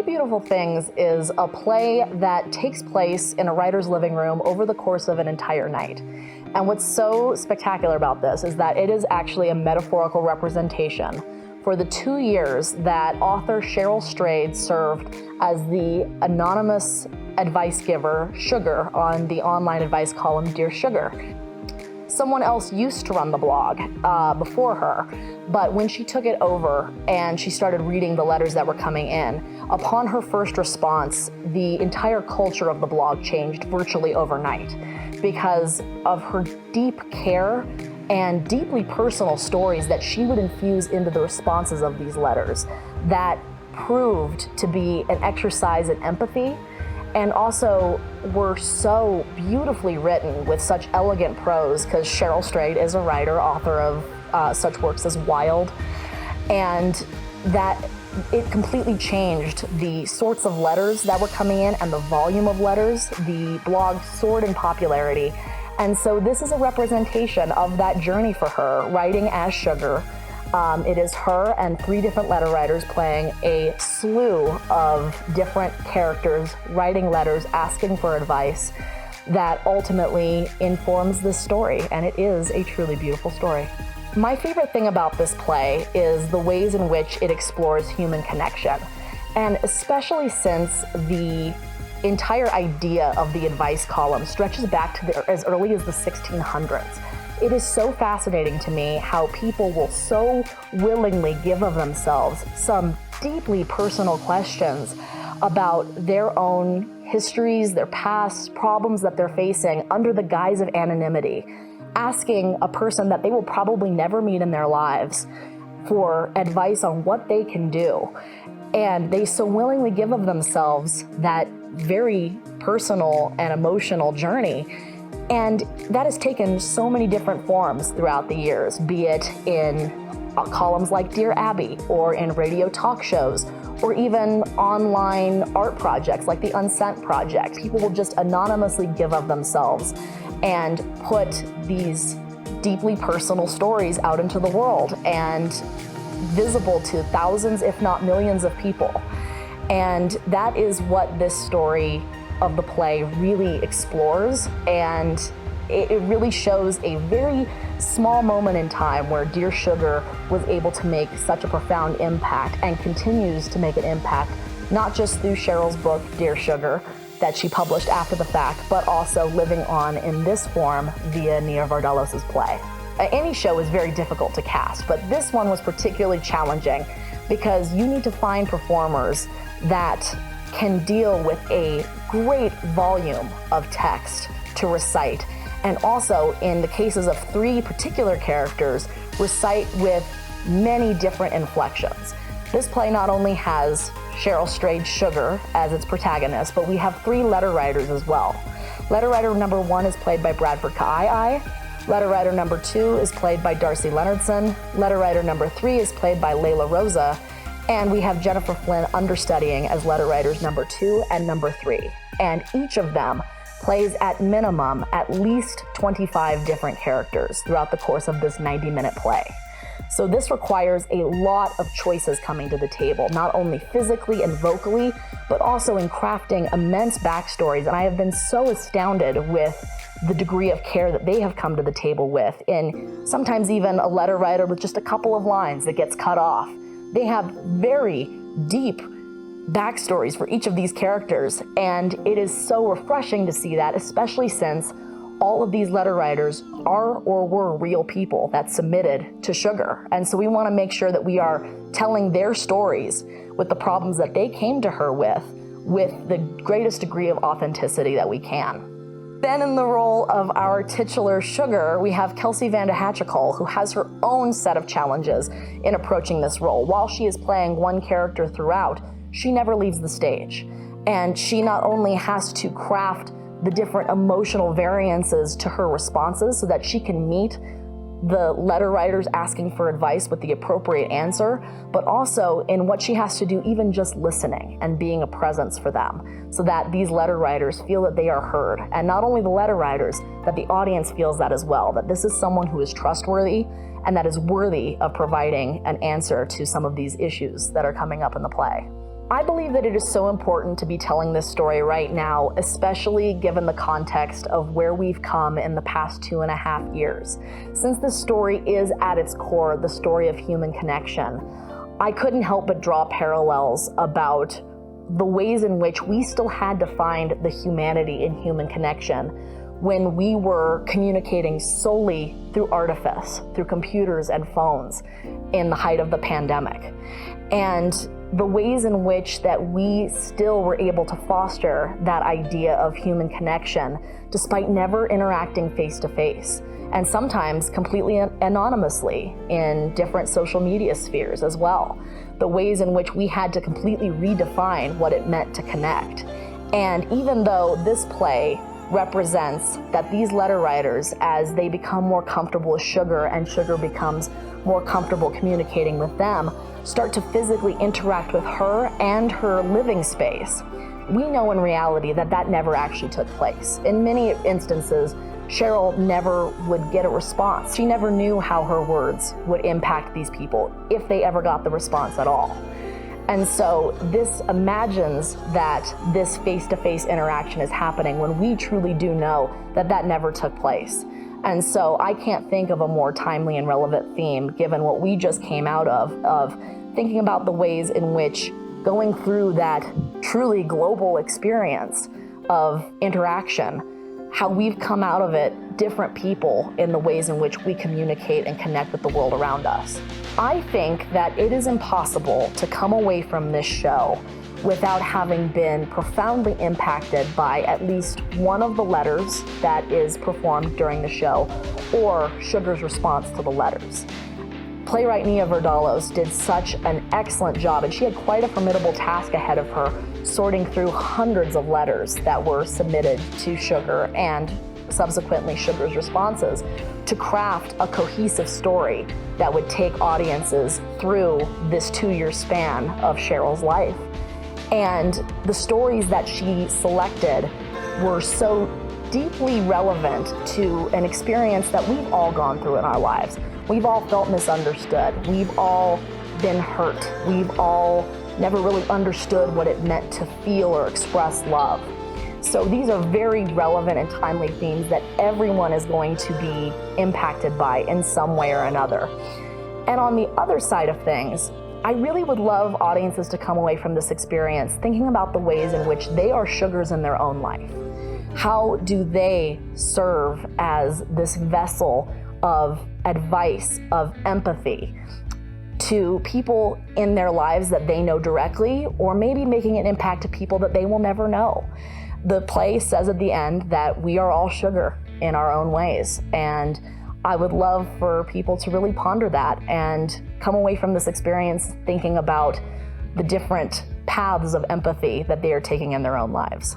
Beautiful Things is a play that takes place in a writer's living room over the course of an entire night. And what's so spectacular about this is that it is actually a metaphorical representation for the 2 years that author Cheryl Strayed served as the anonymous advice giver, Sugar, on the online advice column Dear Sugar. Someone else used to run the blog before her, but when she took it over and she started reading the letters that were coming in, upon her first response, the entire culture of the blog changed virtually overnight because of her deep care and deeply personal stories that she would infuse into the responses of these letters that proved to be an exercise in empathy, and also were so beautifully written with such elegant prose, because Cheryl Strayed is a writer, author of such works as Wild, and that it completely changed the sorts of letters that were coming in and the volume of letters. The blog soared in popularity, and so this is a representation of that journey for her, writing as Sugar. It is her and 3 different letter writers playing a slew of different characters, writing letters, asking for advice that ultimately informs this story, and it is a truly beautiful story. My favorite thing about this play is the ways in which it explores human connection, and especially since the entire idea of the advice column stretches back to as early as the 1600s. It is so fascinating to me how people will so willingly give of themselves some deeply personal questions about their own histories, their past, problems that they're facing under the guise of anonymity, asking a person that they will probably never meet in their lives for advice on what they can do. And they so willingly give of themselves that very personal and emotional journey. And that has taken so many different forms throughout the years, be it in columns like Dear Abby, or in radio talk shows, or even online art projects like the Unsent Project. People will just anonymously give of themselves and put these deeply personal stories out into the world and visible to thousands, if not millions of people. And that is what this story of the play really explores, and it really shows a very small moment in time where Dear Sugar was able to make such a profound impact and continues to make an impact, not just through Cheryl's book, Dear Sugar, that she published after the fact, but also living on in this form via Nia Vardalos' play. Any show is very difficult to cast, but this one was particularly challenging because you need to find performers that can deal with a great volume of text to recite, and also, in the cases of 3 particular characters, recite with many different inflections. This play not only has Cheryl Strayed Sugar as its protagonist, but we have 3 letter writers as well. Letter writer number 1 is played by Bradford Ka'ai. Letter writer number 2 is played by Darcy Leonardson. Letter writer number 3 is played by Layla Rosa. And we have Jennifer Flynn understudying as letter writers number 2 and number 3. And each of them plays at minimum at least 25 different characters throughout the course of this 90-minute play. So this requires a lot of choices coming to the table, not only physically and vocally, but also in crafting immense backstories. And I have been so astounded with the degree of care that they have come to the table with, in sometimes even a letter writer with just a couple of lines that gets cut off. They have very deep backstories for each of these characters, and it is so refreshing to see that, especially since all of these letter writers are or were real people that submitted to Sugar. And so we want to make sure that we are telling their stories with the problems that they came to her with the greatest degree of authenticity that we can. Then in the role of our titular Sugar, we have Kelsey Vanda Hatchicole, who has her own set of challenges in approaching this role. While she is playing one character throughout, she never leaves the stage. And she not only has to craft the different emotional variances to her responses so that she can meet the letter writers asking for advice with the appropriate answer, but also in what she has to do, even just listening and being a presence for them, so that these letter writers feel that they are heard. And not only the letter writers, that the audience feels that as well, that this is someone who is trustworthy and that is worthy of providing an answer to some of these issues that are coming up in the play. I believe that it is so important to be telling this story right now, especially given the context of where we've come in the past 2.5 years. Since this story is at its core the story of human connection, I couldn't help but draw parallels about the ways in which we still had to find the humanity in human connection when we were communicating solely through artifice, through computers and phones in the height of the pandemic. And the ways in which that we still were able to foster that idea of human connection despite never interacting face to face, and sometimes completely anonymously in different social media spheres as well. The ways in which we had to completely redefine what it meant to connect. And even though this play represents that these letter writers, as they become more comfortable with Sugar and Sugar becomes more comfortable communicating with them, start to physically interact with her and her living space, we know in reality that that never actually took place. In many instances, Cheryl never would get a response. She never knew how her words would impact these people, if they ever got the response at all. And so this imagines that this face-to-face interaction is happening when we truly do know that that never took place. And so I can't think of a more timely and relevant theme, given what we just came out of thinking about the ways in which going through that truly global experience of interaction, how we've come out of it different people in the ways in which we communicate and connect with the world around us. I think that it is impossible to come away from this show without having been profoundly impacted by at least one of the letters that is performed during the show, or Sugar's response to the letters. Playwright Nia Vardalos did such an excellent job, and she had quite a formidable task ahead of her, sorting through hundreds of letters that were submitted to Sugar and subsequently Sugar's responses to craft a cohesive story that would take audiences through this 2-year span of Cheryl's life. And the stories that she selected were so deeply relevant to an experience that we've all gone through in our lives. We've all felt misunderstood. We've all been hurt. We've all never really understood what it meant to feel or express love. So these are very relevant and timely themes that everyone is going to be impacted by in some way or another. And on the other side of things, I really would love audiences to come away from this experience thinking about the ways in which they are Sugars in their own life. How do they serve as this vessel of advice, of empathy to people in their lives that they know directly, or maybe making an impact to people that they will never know? The play says at the end that we are all Sugar in our own ways, and I would love for people to really ponder that and come away from this experience thinking about the different paths of empathy that they are taking in their own lives.